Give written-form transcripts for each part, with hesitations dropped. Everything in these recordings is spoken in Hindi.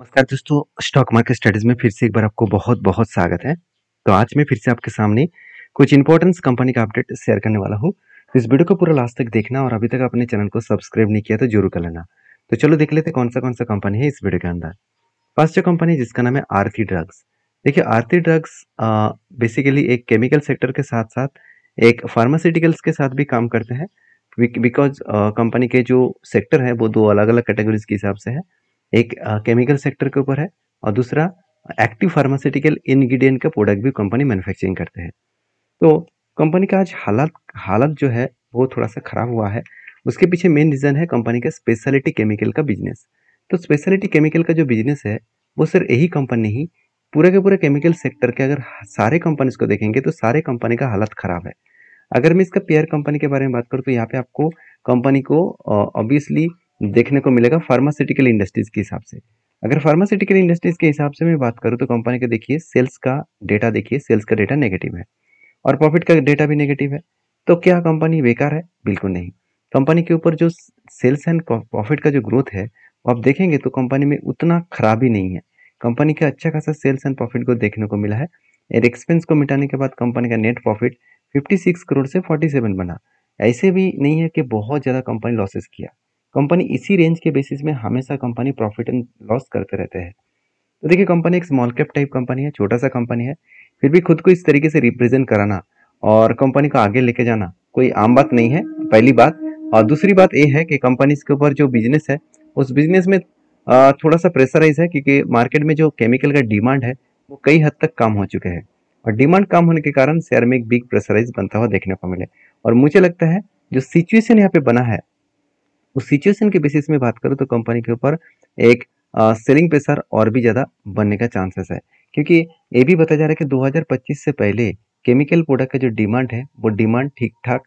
नमस्कार दोस्तों, स्टॉक मार्केट स्टडीज में फिर से एक बार आपको बहुत-बहुत स्वागत है। तो आज मैं फिर से आपके सामने कुछ इंपॉर्टेंस कंपनी का अपडेट शेयर करने वाला हूँ। तो इस वीडियो को पूरा लास्ट तक देखना और अभी तक अपने चैनल को सब्सक्राइब नहीं किया तो जरूर कर लेना। तो चलो देख लेते हैं कौन सा कंपनी है इस वीडियो के अंदर। फर्स्ट जो कंपनी है जिसका नाम है आरती ड्रग्स। देखिए आरती ड्रग्स बेसिकली एक केमिकल सेक्टर के साथ-साथ एक फार्मास्यूटिकल्स के साथ भी काम करते हैं। बिकॉज़ कंपनी के जो सेक्टर है वो 2 अलग-अलग कैटेगरीज़ के हिसाब से है। एक केमिकल सेक्टर के ऊपर है और दूसरा एक्टिव फार्मास्यूटिकल इंग्रेडिएंट का प्रोडक्ट भी कंपनी मैन्युफैक्चरिंग करते हैं। तो कंपनी का आज हालात हालत जो है वो थोड़ा-सा खराब हुआ है। उसके पीछे मेन रीज़न है कंपनी का स्पेशलिटी केमिकल का बिज़नेस। तो स्पेशलिटी केमिकल का जो बिज़नेस है, वो सिर्फ़ यही कंपनी नहीं, पूरे के पूरे केमिकल सेक्टर के अगर सारे कंपनीज़ को देखेंगे तो सारे कंपनी का हालत खराब है। अगर मैं इसका पेयर कंपनी के बारे में बात करूँ तो यहाँ पे आपको कंपनी को ऑब्वियसली देखने को मिलेगा फार्मास्यूटिकल इंडस्ट्रीज़ के हिसाब से। अगर फार्मास्यूटिकल इंडस्ट्रीज़ के हिसाब से मैं बात करूँ तो कंपनी का देखिए सेल्स का डेटा देखिए, सेल्स का डेटा नेगेटिव है और प्रॉफिट का डेटा भी नेगेटिव है। तो क्या कंपनी बेकार है? बिल्कुल नहीं। कंपनी के ऊपर जो सेल्स एंड प्रॉफिट का जो ग्रोथ है, वो आप देखेंगे तो कंपनी में उतना खराबी नहीं है। कंपनी का अच्छा खासा सेल्स एंड प्रॉफिट ग्रोथ देखने को मिला है। और एक्सपेंस को मिटाने के बाद कंपनी का नेट प्रॉफिट 56 करोड़ से 47 बना। ऐसे भी नहीं है कि बहुत ज़्यादा कंपनी लॉसेस किया। कंपनी इसी रेंज के बेसिस में हमेशा कंपनी प्रॉफिट एंड लॉस करते रहते हैं। तो देखिए कंपनी एक स्मॉल कैप टाइप कंपनी है, छोटा सा कंपनी है, फिर भी खुद को इस तरीके से रिप्रेजेंट कराना और कंपनी को आगे लेके जाना कोई आम बात नहीं है, पहली बात। और दूसरी बात ये है कि कंपनी के ऊपर जो बिजनेस है, उस बिजनेस में थोड़ा सा प्रेशराइज है क्योंकि मार्केट में जो केमिकल का डिमांड है वो कई हद तक कम हो चुके हैं और डिमांड कम होने के कारण शेयर में एक बिग प्रेशराइज बनता हुआ देखने को मिले। और मुझे लगता है जो सिचुएशन यहाँ पे बना है उस सिचुएशन के बेसिस में बात करूँ तो कंपनी के ऊपर एक सेलिंग प्रेशर और भी ज़्यादा बनने का चांसेस है क्योंकि ये भी बताया जा रहा है कि 2025 से पहले केमिकल प्रोडक्ट का जो डिमांड है वो डिमांड ठीक ठाक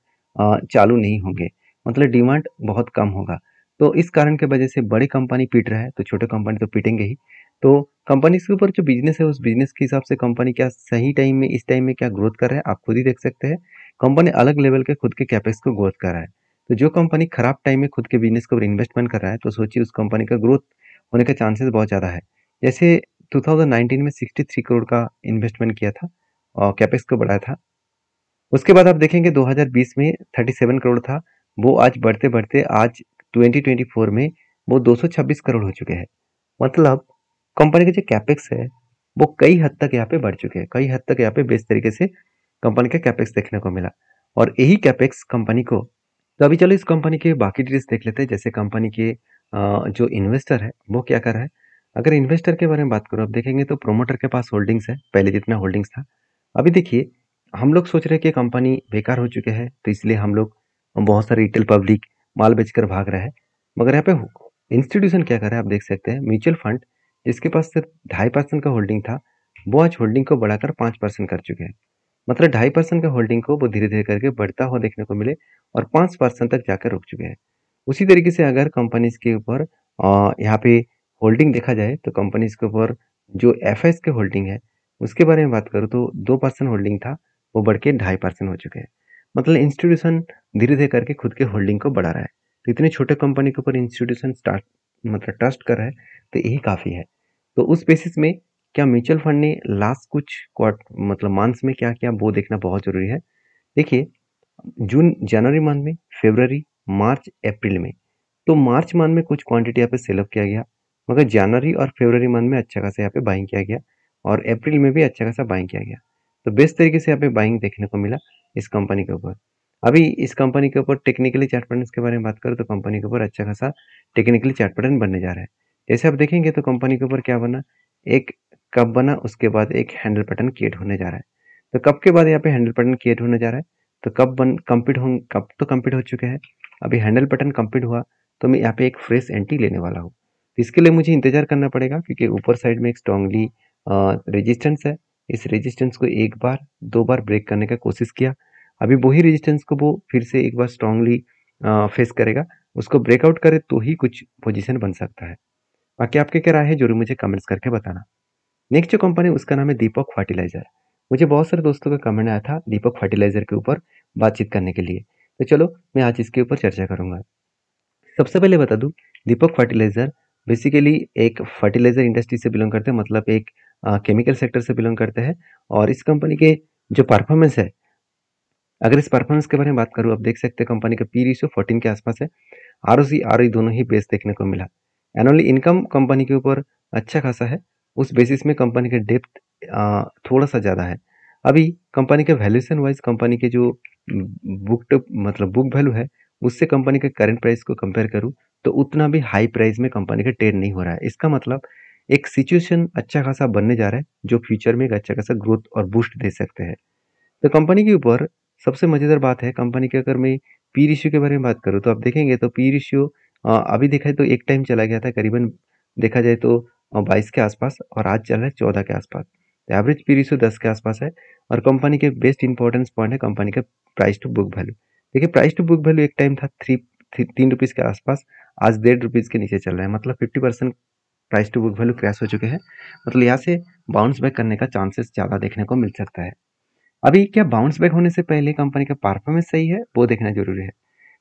चालू नहीं होंगे, मतलब डिमांड बहुत कम होगा। तो इस कारण के वजह से बड़ी कंपनी पीट रहा है तो छोटे कंपनी तो पीटेंगे ही। तो कंपनी के ऊपर जो बिजनेस है उस बिजनेस के हिसाब से कंपनी क्या सही टाइम में इस टाइम में क्या ग्रोथ कर रहा है आप खुद ही देख सकते हैं। कंपनी अलग लेवल के खुद के कैपेक्स को ग्रोथ कर रहा है। तो जो कंपनी खराब टाइम में खुद के बिजनेस के ऊपर इन्वेस्टमेंट कर रहा है तो सोचिए उस कंपनी का ग्रोथ होने के चांसेस बहुत ज़्यादा है। जैसे 2019 में 63 करोड़ का इन्वेस्टमेंट किया था और कैपेक्स को बढ़ाया था। उसके बाद आप देखेंगे 2020 में 37 करोड़ था, वो आज बढ़ते-बढ़ते आज 2024 में वो 226 करोड़ हो चुके हैं। मतलब कंपनी का जो कैपेक्स है, वो कई हद तक यहाँ पे बढ़ चुके हैं, कई हद तक यहाँ पे बेस्ट तरीके से कंपनी का कैपेक्स देखने को मिला और यही कैपेक्स कंपनी को। तो अभी चलो इस कंपनी के बाकी डिटेल्स देख लेते हैं, जैसे कंपनी के जो इन्वेस्टर है वो क्या कर रहा है। अगर इन्वेस्टर के बारे में बात करूँ, आप देखेंगे तो प्रोमोटर के पास होल्डिंग्स है, पहले जितना होल्डिंग्स था। अभी देखिए हम लोग सोच रहे हैं कि कंपनी बेकार हो चुके हैं तो इसलिए हम लोग बहुत सारे रिटेल पब्लिक माल बेचकर भाग रहा है, मगर यहाँ पे इंस्टीट्यूशन क्या कर रहा है आप देख सकते हैं। म्यूचुअल फंड जिसके पास सिर्फ 2.5% का होल्डिंग था, वो आज होल्डिंग को बढ़ाकर 5% कर चुके हैं। मतलब 2.5% का होल्डिंग को वो धीरे धीरे करके बढ़ता हुआ देखने को मिले और 5% तक जाकर रुक चुके हैं। उसी तरीके से अगर कंपनीज के ऊपर यहाँ पे होल्डिंग देखा जाए तो कंपनीज के ऊपर जो एफ के होल्डिंग है उसके बारे में बात करूँ तो 2% होल्डिंग था, वो बढ़ के 2.5% हो चुके हैं। मतलब इंस्टीट्यूशन धीरे धीरे करके खुद के होल्डिंग को बढ़ा रहा है। तो इतने छोटे कंपनी के ऊपर इंस्टीट्यूशन स्टार्ट मतलब ट्रस्ट कर रहा है तो यही काफ़ी है। तो उस बेसिस में क्या म्यूचुअल फंड ने लास्ट कुछ मतलब मंथ्स में क्या किया वो देखना बहुत ज़रूरी है। देखिए जून जनवरी मंथ में, फरवरी, मार्च, अप्रैल में, तो मार्च मंथ में कुछ क्वांटिटी यहाँ पे सेल ऑफ किया गया, मगर जनवरी और फरवरी मंथ में अच्छा खासा यहाँ पे बाइंग किया गया और अप्रैल में भी अच्छा खासा बाइंग किया गया। तो बेस्ट तरीके से यहाँ पे बाइंग देखने को मिला इस कंपनी के ऊपर। अभी इस कंपनी के ऊपर टेक्निकली चार्ट पैटर्न के बारे में बात करें तो कंपनी के ऊपर अच्छा खासा टेक्निकली चार्ट पैटर्न बनने जा रहा है। जैसे आप देखेंगे तो कंपनी के ऊपर क्या बना, एक कप बना, उसके बाद एक हैंडल पैटर्न क्रिएट होने जा रहा है। तो कप के बाद यहाँ पे हैंडल पैटर्न क्रिएट होने जा रहा है। तो कप तो कंप्लीट हो चुके हैं, अभी हैंडल पैटर्न कंप्लीट हुआ तो मैं यहाँ पे एक फ्रेश एंट्री लेने वाला हूँ। तो इसके लिए मुझे इंतजार करना पड़ेगा क्योंकि ऊपर साइड में एक स्ट्रांगली रेजिस्टेंस है। इस रेजिस्टेंस को एक बार दो बार ब्रेक करने का कोशिश किया, अभी वही रेजिस्टेंस को वो फिर से एक बार स्ट्रांगली फेस करेगा, उसको ब्रेकआउट करे तो ही कुछ पोजीशन बन सकता है। बाकी आपके क्या राय है जरूर मुझे कमेंट्स करके बताना। नेक्स्ट जो कंपनी है उसका नाम है दीपक फर्टिलाइजर। मुझे बहुत सारे दोस्तों का कमेंट आया था दीपक फर्टिलाइजर के ऊपर बातचीत करने के लिए, तो चलो मैं आज इसके ऊपर चर्चा करूंगा। सबसे पहले बता दूं, दीपक फर्टिलाइजर बेसिकली एक फर्टिलाइजर इंडस्ट्री से बिलोंग करते हैं, मतलब एक केमिकल सेक्टर से बिलोंग करते हैं। और इस कंपनी के जो परफॉर्मेंस है, अगर इस परफॉर्मेंस के बारे में बात करूँ, आप देख सकते हैं कंपनी का पी रेशियो 14 के आसपास है। आरओसी आरओई दोनों ही बेस देखने को मिला। एनुअली इनकम कंपनी के ऊपर अच्छा खासा है। उस बेसिस में कंपनी का डेप्थ थोड़ा सा ज़्यादा है। अभी कंपनी के वैल्यूएशन वाइज कंपनी के जो मतलब बुक वैल्यू है, उससे कंपनी के करंट प्राइस को कंपेयर करूँ तो उतना भी हाई प्राइस में कंपनी का ट्रेड नहीं हो रहा है। इसका मतलब एक सिचुएशन अच्छा खासा बनने जा रहा है, जो फ्यूचर में एक अच्छा खासा ग्रोथ और बूस्ट दे सकते हैं। तो कंपनी के ऊपर सबसे मज़ेदार बात है, कंपनी के अगर मैं पी रेशियो के बारे में बात करूँ तो आप देखेंगे तो पी रेशियो अभी देखा है तो एक टाइम चला गया था करीबन, देखा जाए तो 22 के आसपास, और आज चल रहा है 14 के आसपास। तो एवरेज पी रेशियो 10 के आसपास है। और कंपनी के बेस्ट इंपॉर्टेंस पॉइंट है कंपनी का प्राइस टू बुक वैल्यू। देखिए प्राइस टू बुक वैल्यू एक टाइम था 3 रुपीज़ के आसपास, आज 1.5 रुपीज़ के नीचे चल रहा है, मतलब 50% price to book value crash हो चुके हैं। मतलब यहाँ से बाउंस बैक करने का चांसेस ज़्यादा देखने को मिल सकता है। अभी क्या बाउंस बैक होने से पहले कंपनी का परफॉर्मेंस सही है, वो देखना जरूरी है।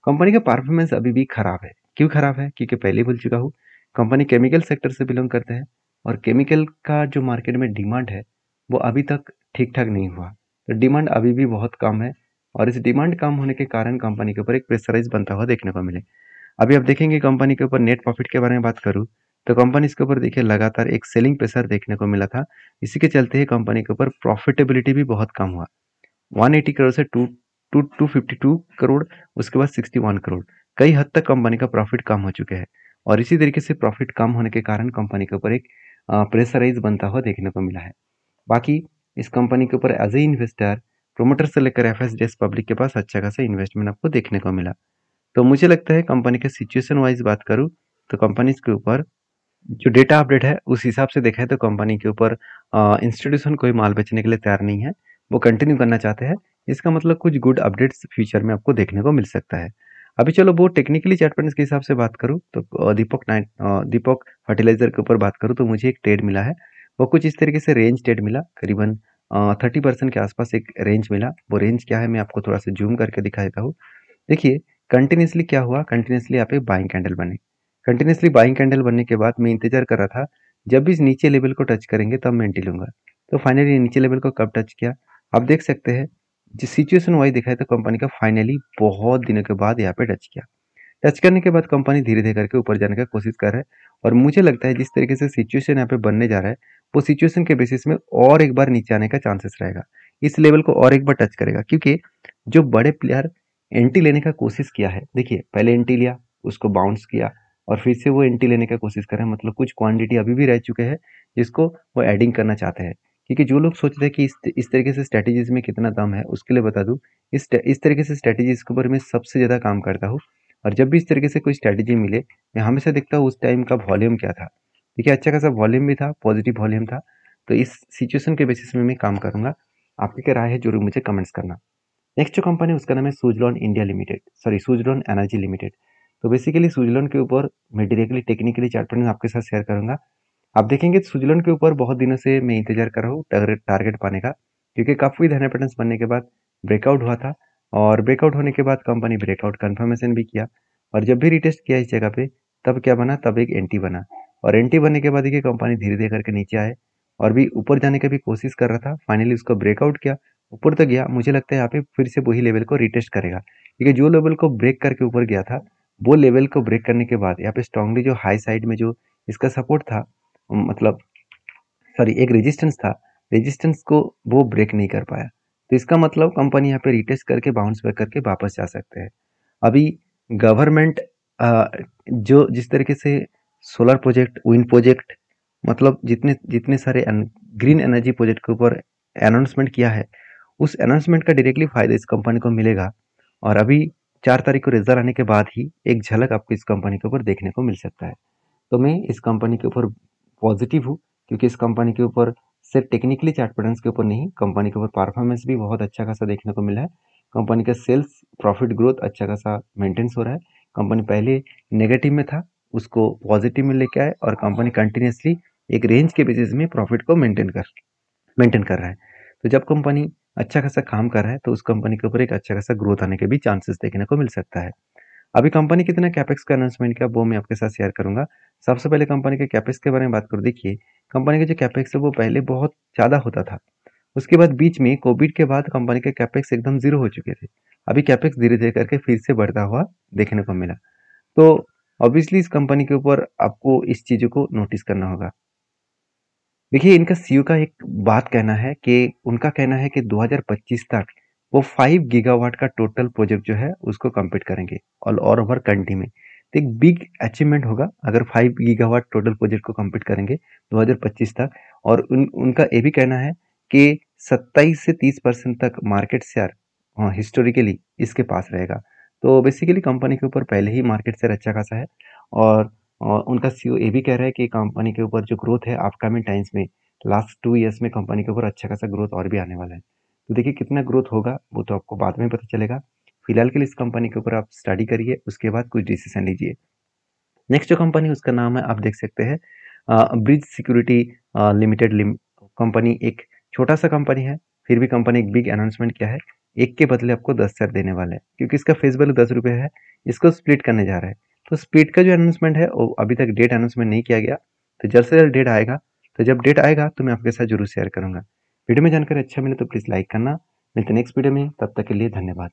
कंपनी का परफॉर्मेंस अभी भी खराब है। क्यों खराब है? क्योंकि पहले ही बोल चुका हूँ, कंपनी केमिकल सेक्टर से बिलोंग करते हैं, और केमिकल का जो मार्केट में डिमांड है, वो अभी तक ठीक ठाक नहीं हुआ। तो डिमांड अभी भी बहुत कम है, और इस डिमांड कम होने के कारण कंपनी के ऊपर एक प्रेशराइज बनता हुआ देखने को मिले। अभी आप देखेंगे कंपनी के ऊपर नेट प्रॉफिट के बारे में बात करूँ, तो कंपनी इसके ऊपर देखिए लगातार एक सेलिंग प्रेशर देखने को मिला था। इसी के चलते ही कंपनी के ऊपर प्रॉफिटेबिलिटी भी बहुत कम हुआ। 180 करोड़ से टू टू 252 करोड़, उसके बाद 61 करोड़। कई हद तक कंपनी का प्रॉफिट कम हो चुके हैं, और इसी तरीके से प्रॉफिट कम होने के कारण कंपनी के ऊपर एक प्रेशराइज बनता हुआ देखने को मिला है। बाकी इस कंपनी के ऊपर एज ए इन्वेस्टर, प्रोमोटर से लेकर एफएसडीएस पब्लिक के पास अच्छा खासा इन्वेस्टमेंट आपको देखने को मिला। तो मुझे लगता है कंपनी के सिचुएशन वाइज बात करूँ, तो कंपनीज के ऊपर जो डेटा अपडेट है उस हिसाब से देखा है तो कंपनी के ऊपर इंस्टीट्यूशन कोई माल बेचने के लिए तैयार नहीं है, वो कंटिन्यू करना चाहते हैं। इसका मतलब कुछ गुड अपडेट्स फ्यूचर में आपको देखने को मिल सकता है। अभी चलो वो टेक्निकली चार्ट पैटर्न के हिसाब से बात करूँ तो दीपक फर्टिलाइजर के ऊपर बात करूँ तो मुझे एक ट्रेड मिला है। वो कुछ इस तरीके से रेंज ट्रेड मिला, करीबन 30% के आसपास एक रेंज मिला। वो रेंज क्या है मैं आपको थोड़ा सा जूम करके दिखा देता हूँ। देखिए कंटिन्यूसली क्या हुआ, कंटिन्यूसली यहाँ पे बाइंग कैंडल बने। कंटिन्यूसली बाइंग कैंडल बनने के बाद मैं इंतजार कर रहा था जब भी इस नीचे लेवल को टच करेंगे तब मैं एंट्री लूंगा। तो फाइनली नीचे लेवल को कब टच किया, आप देख सकते हैं। जिस सिचुएशन वाइज दिखाया तो कंपनी का फाइनली बहुत दिनों के बाद यहाँ पे टच किया। टच करने के बाद कंपनी धीरे धीरे करके ऊपर जाने का कोशिश कर रहा है, और मुझे लगता है जिस तरीके से सिचुएशन यहाँ पे बनने जा रहा है, वो सिचुएशन के बेसिस में और एक बार नीचे आने का चांसेस रहेगा। इस लेवल को और एक बार टच करेगा, क्योंकि जो बड़े प्लेयर एंट्री लेने का कोशिश किया है, देखिए पहले एंट्री लिया, उसको बाउंस किया, और फिर से वो एंट्री लेने का कोशिश कर रहे हैं। मतलब कुछ क्वांटिटी अभी भी रह चुके हैं जिसको वो एडिंग करना चाहते हैं। क्योंकि जो लोग सोचते हैं कि इस तरीके से स्ट्रेटेजीज में कितना दम है, उसके लिए बता दूं, इस तरीके से स्ट्रेटेजीज के ऊपर मैं सबसे ज़्यादा काम करता हूँ। और जब भी इस तरीके से कोई स्ट्रैटेजी मिले, मैं हमेशा देखता हूँ उस टाइम का वॉल्यूम क्या था। देखिए अच्छा खासा वॉल्यूम भी था, पॉजिटिव वॉल्यूम था। तो इस सिचुएशन के बेसिस में मैं काम करूंगा। आपकी क्या राय है जरूर मुझे कमेंट्स करना। नेक्स्ट जो कंपनी है उसका नाम है Suzlon India limited, sorry Suzlon energy limited. तो बेसिकली सुजलॉन के ऊपर मैं डायरेक्टली टेक्निकली चार्ट में आपके साथ शेयर करूंगा। आप देखेंगे सुजलॉन के ऊपर बहुत दिनों से मैं इंतजार कर रहा हूँ टारगेट पाने का, क्योंकि काफ़ी धरने पैटर्न्स बनने के बाद ब्रेकआउट हुआ था, और ब्रेकआउट होने के बाद कंपनी ब्रेकआउट कंफर्मेशन भी किया, और जब भी रिटेस्ट किया इस जगह पे तब क्या बना, तब एक एंटी बना, और एंटी बनने के बाद देखिए कंपनी धीरे धीरे करके नीचे आए, और भी ऊपर जाने का भी कोशिश कर रहा था। फाइनली उसको ब्रेकआउट किया, ऊपर तक गया। मुझे लगता है यहाँ पे फिर से वही लेवल को रिटेस्ट करेगा, क्योंकि जो लेवल को ब्रेक करके ऊपर गया था, वो लेवल को ब्रेक करने के बाद यहाँ पे स्ट्रांगली जो हाई साइड में जो इसका सपोर्ट था, मतलब सॉरी एक रेजिस्टेंस था, रेजिस्टेंस को वो ब्रेक नहीं कर पाया। तो इसका मतलब कंपनी यहाँ पे रिटेस्ट करके बाउंस बैक करके वापस जा सकते हैं। अभी गवर्नमेंट जो जिस तरीके से सोलर प्रोजेक्ट, विंड प्रोजेक्ट, मतलब जितने जितने सारे ग्रीन एनर्जी प्रोजेक्ट के ऊपर अनाउंसमेंट किया है, उस अनाउंसमेंट का डायरेक्टली फायदा इस कंपनी को मिलेगा। और अभी 4 तारीख को रिजल्ट आने के बाद ही एक झलक आपको इस कंपनी के ऊपर देखने को मिल सकता है। तो मैं इस कंपनी के ऊपर पॉजिटिव हूँ, क्योंकि इस कंपनी के ऊपर सिर्फ टेक्निकली चार्ट पैटर्न्स के ऊपर नहीं, कंपनी के ऊपर परफॉर्मेंस भी बहुत अच्छा खासा देखने को मिला है। कंपनी का सेल्स प्रॉफिट ग्रोथ अच्छा खासा मेंटेन्स हो रहा है। कंपनी पहले नेगेटिव में था, उसको पॉजिटिव में लेके आए, और कंपनी कंटिन्यूसली एक रेंज के बेसिस में प्रॉफिट को मेंटेन कर रहा है। तो जब कंपनी अच्छा खासा काम कर रहा है तो उस कंपनी के ऊपर एक अच्छा खासा ग्रोथ आने के भी चांसेस देखने को मिल सकता है। अभी कंपनी कितना कैपेक्स का अनाउंसमेंट किया वो मैं आपके साथ शेयर करूंगा। सबसे पहले कंपनी के कैपेक्स के बारे में बात करूँ, देखिए कंपनी का जो कैपेक्स है वो पहले बहुत ज़्यादा होता था। उसके बाद बीच में कोविड के बाद कंपनी के कैपेक्स एकदम ज़ीरो हो चुके थे। अभी कैपेक्स धीरे-धीरे करके फिर से बढ़ता हुआ देखने को मिला। तो ऑब्वियसली इस कंपनी के ऊपर आपको इस चीज़ों को नोटिस करना होगा। देखिए इनका सीईओ का एक बात कहना है कि उनका कहना है कि 2025 तक वो 5 गीगावाट का टोटल प्रोजेक्ट जो है उसको कंप्लीट करेंगे ऑल ओवर कंट्री में। तो एक बिग अचीवमेंट होगा अगर 5 गीगावाट टोटल प्रोजेक्ट को कंप्लीट करेंगे 2025 तक। और उनका ये भी कहना है कि 27 से 30% तक मार्केट शेयर हिस्टोरिकली इसके पास रहेगा। तो बेसिकली कंपनी के ऊपर पहले ही मार्केट शेयर अच्छा खासा है। और उनका सीईओ ये भी कह रहा है कि कंपनी के ऊपर जो ग्रोथ है अपकमिंग टाइम्स में लास्ट 2 ईयर्स में कंपनी के ऊपर अच्छा खासा ग्रोथ और भी आने वाला है। तो देखिए कितना ग्रोथ होगा वो तो आपको बाद में पता चलेगा। फिलहाल के लिए इस कंपनी के ऊपर आप स्टडी करिए, उसके बाद कुछ डिसीजन लीजिए। नेक्स्ट जो कंपनी उसका नाम है आप देख सकते हैं ब्रिज सिक्योरिटी लिमिटेड कंपनी एक छोटा सा कंपनी है, फिर भी कंपनी एक बिग अनाउंसमेंट किया है। एक के बदले आपको 10 शेयर देने वाला है क्योंकि इसका फेस वैल्यू 10 रुपये है। इसको स्प्लिट करने जा रहा है। तो स्प्लिट का जो अनाउंसमेंट है वो अभी तक डेट अनाउंसमेंट नहीं किया गया। तो जल्द से जल्द डेट आएगा। तो जब डेट आएगा तो मैं आपके साथ जरूर शेयर करूंगा। वीडियो में जानकारी अच्छा मिले तो प्लीज़ लाइक करना। मिलते नेक्स्ट वीडियो में, तब तक के लिए धन्यवाद।